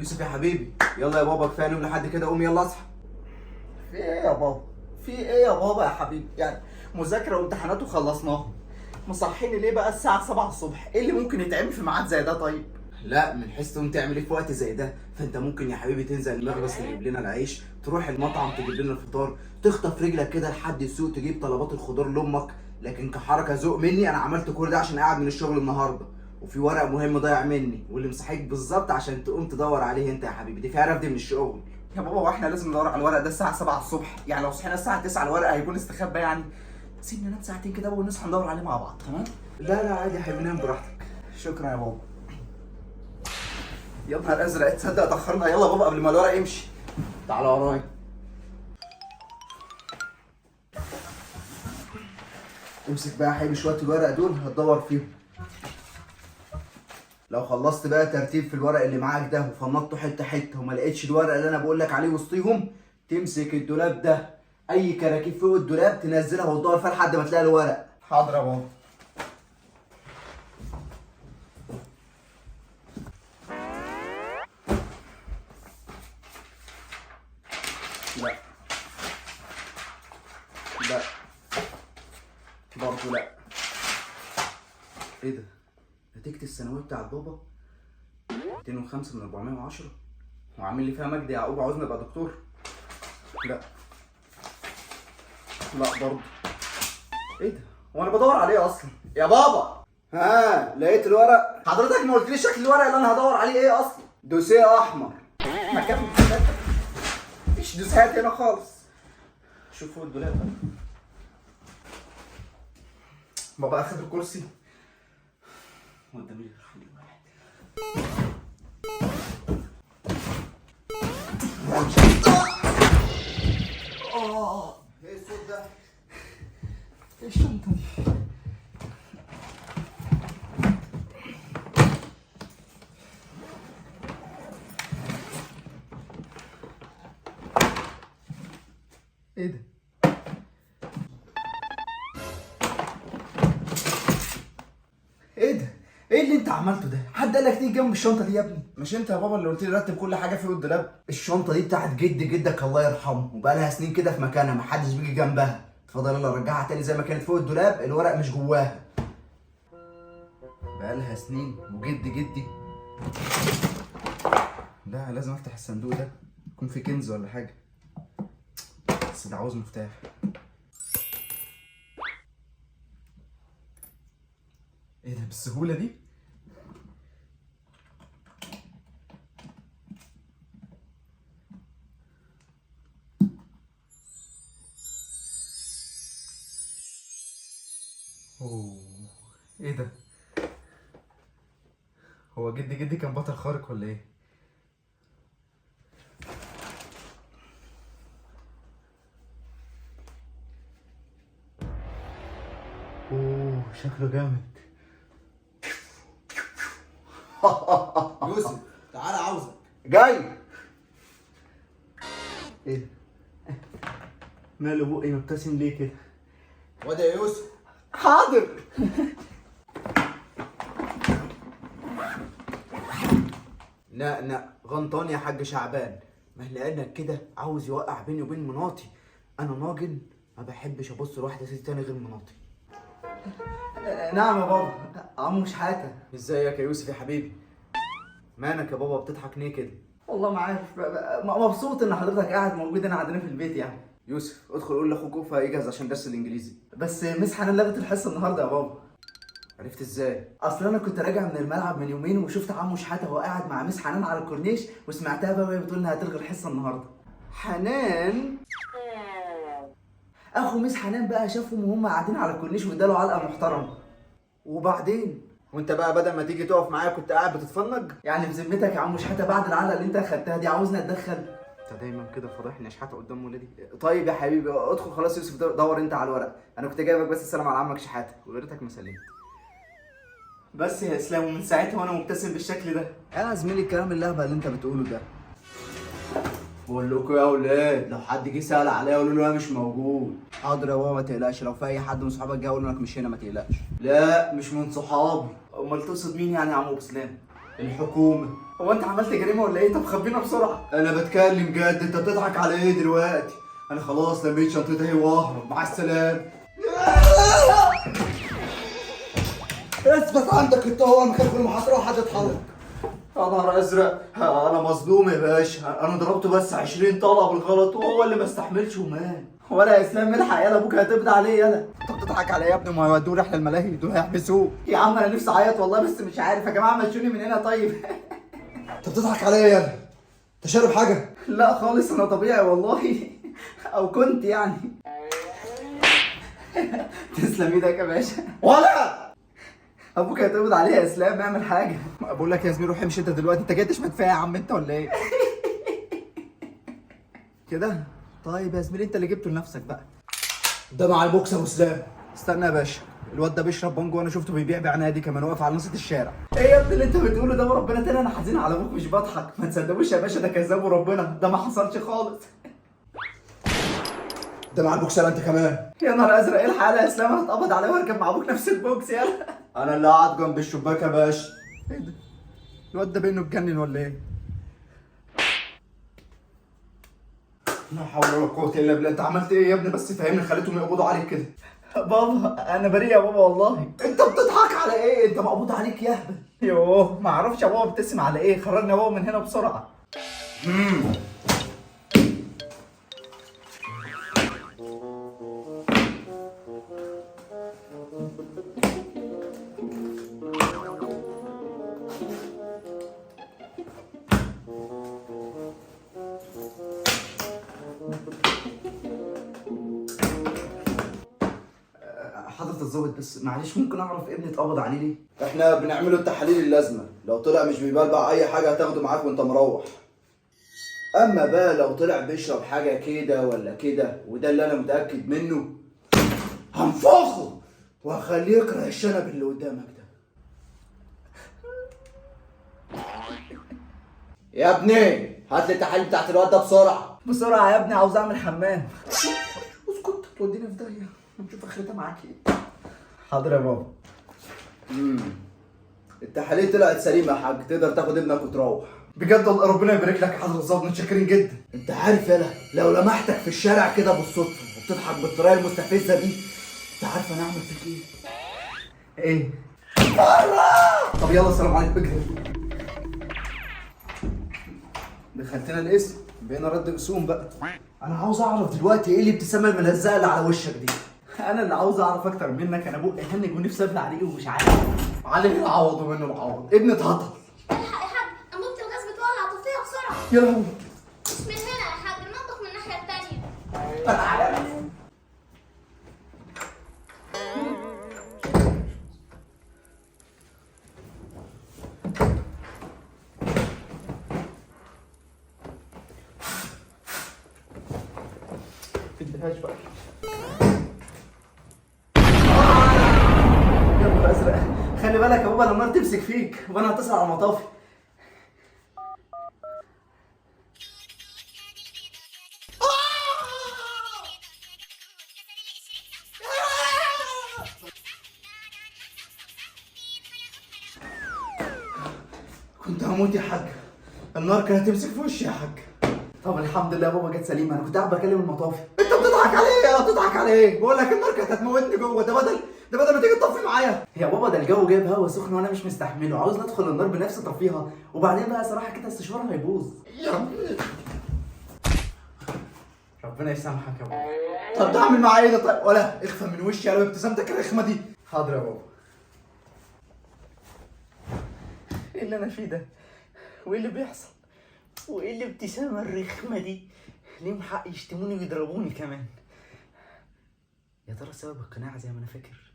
يوسف يا حبيبي، يلا يا بابا، كفايه نوم لحد كده، قوم يلا اصحى. في ايه يا بابا؟ في ايه يا بابا يا حبيبي؟ يعني مذاكرة وامتحانات وخلصناها، مصحيني ليه بقى الساعة 7 الصبح؟ ايه اللي ممكن يتعمل في ميعاد زي ده طيب؟ لا، من حيث تقوم تعمل ايه في وقت زي ده؟ فانت ممكن يا حبيبي تنزل المخبز تجيب لنا العيش، تروح المطعم تجيب لنا الفطار، تخطف رجلك كده لحد السوق تجيب طلبات الخضار لامك. لكن كحركه ذوق مني انا عملت كل ده عشان قاعد من الشغل النهارده، وفي ورق مهم ضايع مني واللي مصحيك بالظبط عشان تقوم تدور عليه انت يا حبيبي، دي فيها رفد من الشغل. يا بابا واحنا لازم ندور على الورق ده الساعة 7 الصبح؟ يعني لو صحينا الساعة 9 الورق هيكون استخبى يعني؟ سيبنا ننام ساعتين كده ونصحى ندور عليه مع بعض، تمام؟ لا لا عادي يا حبيبي، نام براحتك. شكرا يا بابا. يا نهار ازرق، تصدق اتأخرنا؟ يلا يا بابا قبل ما الورق يمشي. تعالى ورايا. امسك بقى يا حبيبي شويه الورق دول هتدور فيهم. لو خلصت بقى ترتيب في الورق اللي معاك ده وفنطته حته حته وما لقيتش الورق اللي انا بقول لك عليه وسطيهم، تمسك الدولاب ده، اي كراكيب فوق الدولاب تنزلها وتدور فيها لحد ما تلاقي الورق. حاضر يا بابا. لا لا برضه لا. ايه ده؟ نتيجة الثانوية بتاعت بابا 205 من 410، وعامل لي فيها مجدي يعقوب عاوزني ابقى دكتور. لا لا برضه. ايه ده؟ هو انا بدور عليه اصلا؟ يا بابا ها، لقيت الورق؟ حضرتك ما قلتليش شكل الورق اللي انا هدور عليه ايه اصلا؟ دوسيه احمر. مكان الدولاب مفيش دوسات هنا خالص. شوف فوق الدولاب بقى. بابا اخد الكرسي. هو ده مين الرحيم الواحد؟ ايه الصوت ده؟ ايه الشنطة دي؟ ايه ده؟ ايه ده؟ ايه اللي انت عملته ده؟ حد قال لك تيجي جنب الشنطة دي يا ابني؟ مش انت يا بابا اللي قلت لي رتب كل حاجه فوق الدولاب؟ الشنطة دي بتاعت جدك الله يرحمه، وبقى لها سنين كده في مكانها، محدش بيجي جنبها. اتفضل يلا رجعها تاني زي ما كانت فوق الدولاب، الورق مش جواها. بقى لها سنين جدي. لا لازم افتح الصندوق ده، يكون في كنز ولا حاجه، بس ده عاوز مفتاح. ايه ده بالسهولة دي؟ اوه، ايه ده؟ هو جدي كان بطل خارق ولا ايه؟ اوه شكله جامد. يوسف تعالى عاوزك. جاي. ايه ده؟ ماله بقي مبتسم ليه كده؟ وده يا يوسف. حاضر. لا غلطان يا حاج شعبان، ما لانك كده عاوز يوقع بيني وبين مناطي. انا راجل ما بحبش ابص لواحده ست تاني غير مناطي. نعم يا بابا، عمو شحاتة. ازيك يا يوسف يا حبيبي؟ مالك يا بابا بتضحك ليه كده؟ والله ما عارف، مبسوط ان حضرتك قاعد موجود هنا عندنا في البيت يعني. يوسف ادخل قول لاخوك اوفا يجهز عشان درس الانجليزي. بس مس حنان لغت الحصة النهارده يا بابا. عرفت ازاي؟ اصل انا كنت راجع من الملعب من يومين وشفت عمو شحاته وهو قاعد مع مس حنان على الكورنيش، وسمعتها بقى وهي بتقول انها هتلغي الحصه النهارده. حنان اخو مس حنان بقى شافهم وهم قاعدين على الكورنيش واداله علقه محترمه. وبعدين وانت بقى بدل ما تيجي تقف معايا كنت قاعد بتتفرج؟ يعني بذمتك يا عمو شحاته بعد العلقه اللي انت اخدتها دي عاوزني اتدخل؟ انت دايما كده فضحني يا شحاته قدام ولادي. طيب يا حبيبي ادخل خلاص. يوسف دور انت على الورق، انا كنت جايبك بس السلام على عمك شحاته وغيرتك ما سلمت. بس يا اسلام، ومن ساعتها وانا مبتسم بالشكل ده. يا زميلي الكلام اللهبل اللي انت بتقوله ده. بقول لكم يا اولاد لو حد جه سال عليا قولوا له انا مش موجود. حاضر يا بابا ما تقلقش، لو في اي حد من صحابك جه قول له انك مش هنا ما تقلقش. لا مش من صحابي. امال تقصد مين يعني يا عمو اسلام؟ الحكومه. هو انت عملت جريمه ولا ايه؟ طب خبينا بسرعه. انا بتكلم جد، انت بتضحك على ايه دلوقتي؟ انا خلاص لميت شنطتي اهي واهرب، مع السلامه. اثبت عندك انت، هو مكان في المحاضره وحد اتحرك. يا نهار ازرق، انا مظلوم يا باشا، انا ضربته بس 20 طلقه بالغلط وهو اللي ما استحملش ومات. ولا يا اسلام الحق يالا، ابوك هتبدا عليه يالا. انت بتضحك على ايه يا ابني؟ ما يودوه رحله الملاهي، دول هيحبسوه. يا عم انا نفسي اعيط والله، بس مش عارف يا جماعه، مشوني من هنا طيب. انت بتضحك عليا يا ابني؟ انت شارب حاجه؟ لا خالص، انا طبيعي والله. او كنت يعني. تسلم ايدك يا باشا. ولا ابوك هيتقبض عليه يا اسلام، اعمل حاجه. بقول لك يا زميلي روح امشي انت دلوقتي، انت جاي تشمت فيا يا عم انت ولا ايه؟ كده طيب يا زميلي، انت اللي جبته لنفسك بقى. ده مع البوكس يا ابو اسلام. استنى يا باشا، الواد ده بيشرب بانجو وانا شفته بيبيع بعنادي كمان، واقف على نص الشارع. ايه يا ابني اللي انت بتقوله ده؟ وربنا تاني انا حزين على ابوك مش بضحك، ما تصدقوش يا باشا، ده كذاب وربنا، ده ما حصلش خالص. ده مع البوكس انت كمان. يا نهار ازرق، ايه الحاله يا اسلام؟ هتقبض عليه واركب مع ابوك نفس البوكس يلا. انا اللي قاعد جنب الشباك يا باشا. ايه ده؟ الواد ده بينه اتجنن ولا ايه؟ لا حول ولا قوه الا بالله، انت عملت ايه يا ابني؟ بس فهمني، خليتهم يقبضوا عليك كده. بابا انا بريء يا بابا والله. انت بتضحك على ايه؟ انت مقبوض عليك يا اهبل. يوه ما اعرفش يا بابا بتسمع على ايه، خرجنا يا بابا من هنا بسرعه. حضرة الظابط بس معلش، ممكن اعرف ابني اتقبض عليه ليه؟ احنا بنعمله التحاليل اللازمه، لو طلع مش بيبلبع اي حاجه هتاخده معاك وانت مروح. اما بقى لو طلع بيشرب حاجه كده ولا كده، وده اللي انا متاكد منه، هنفخه وهخليه يكره الشنب اللي قدامك ده. يا ابني هات لي التحاليل بتاعت الواد ده بسرعه. بسرعه يا ابني، عاوز اعمل حمام. اسكت توديني في داهيه، نشوف اخرتها معاك ايه. حاضر يا بابا. التحاليل طلعت سليمه يا حاج، تقدر تاخد ابنك وتروح. بجد والله ربنا يبارك لك يا حضرة الظابط، متشكرين جدا. انت عارف يالا، لو لمحتك في الشارع كده بالصدفه وبتضحك بالطريقه المستفزه دي، انت عارف انا اعمل فيك ايه؟ ايه؟ طب يلا السلام عليكم، اجري. دخلتنا الاسم، بقينا رد رسوم بقى. انا عاوز اعرف دلوقتي ايه الابتسامه الملزقه اللي على وشك دي؟ انا اللي عاوز اعرف اكتر منك، انا بقى هنج ونفسي ابلع عليه ومش عارف. عليه العوض ومنه العوض، ابني اتهطل. الحق يا حاج، انبوبة الغاز بتولع، طفيها بسرعة. يا لهوي. مش من هنا يا حاج، ننضف من الناحية التانية. انا عارف. تديهاش بقى. يا نهار ازرق، خلي بالك يا بابا لما النار تمسك فيك وانا هتصل على المطافي. كنت هموت يا حاج، النار كانت هتمسك في وشي يا حاج. طب الحمد لله بابا جت سليمه، انا كنت قاعد بكلم المطافي. انت بتضحك على ايه يا بتضحك على ايه؟ بقول لك النار كانت هتموتني جوه، ده بدل ما تيجي تطفي معايا. يا بابا ده الجو جايب هوا سخن وانا مش مستحمله، عاوز ندخل النار بنفسي اطفيها، وبعدين بقى صراحه كده استشوارها هيبوظ. يا رب. ربنا يسامحك يا بابا. طب ده اعمل معايا ايه ده طيب؟ ولا اخفى من وشي يا ابتسامتك الرخمه دي. حاضر يا بابا. ايه اللي انا فيه ده؟ وايه اللي بيحصل؟ وايه الابتسامه الرخمه دي؟ ليهم حق يشتموني ويضربوني كمان. يا ترى السبب القناعه زي ما انا فاكر؟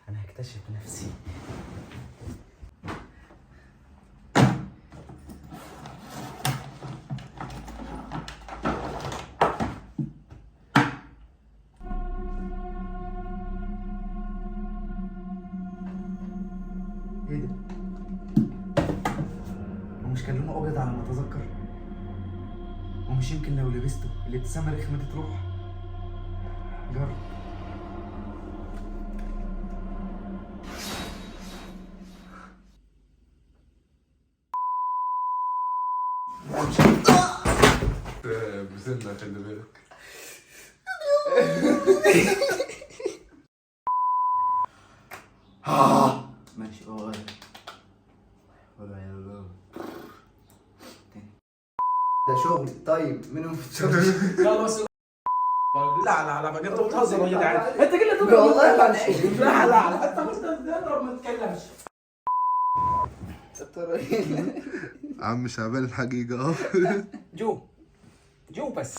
انا هكتشف بنفسي. ايه ده؟ هو مش كان لونه ابيض على ما اتذكر؟ ومش يمكن لو لبسته الابتسامه الرخمه دي تروح؟ جرب. بسنة خلي بالك. ماشي ده شغل. طيب منهم في الشغل. لا بس لا بقى انت بتهزر يا جدعان. انت كده تضرب والله ما لا انت قلت تضرب ما تتكلمش. عم شعبان الحقيقة اهو. جو بس.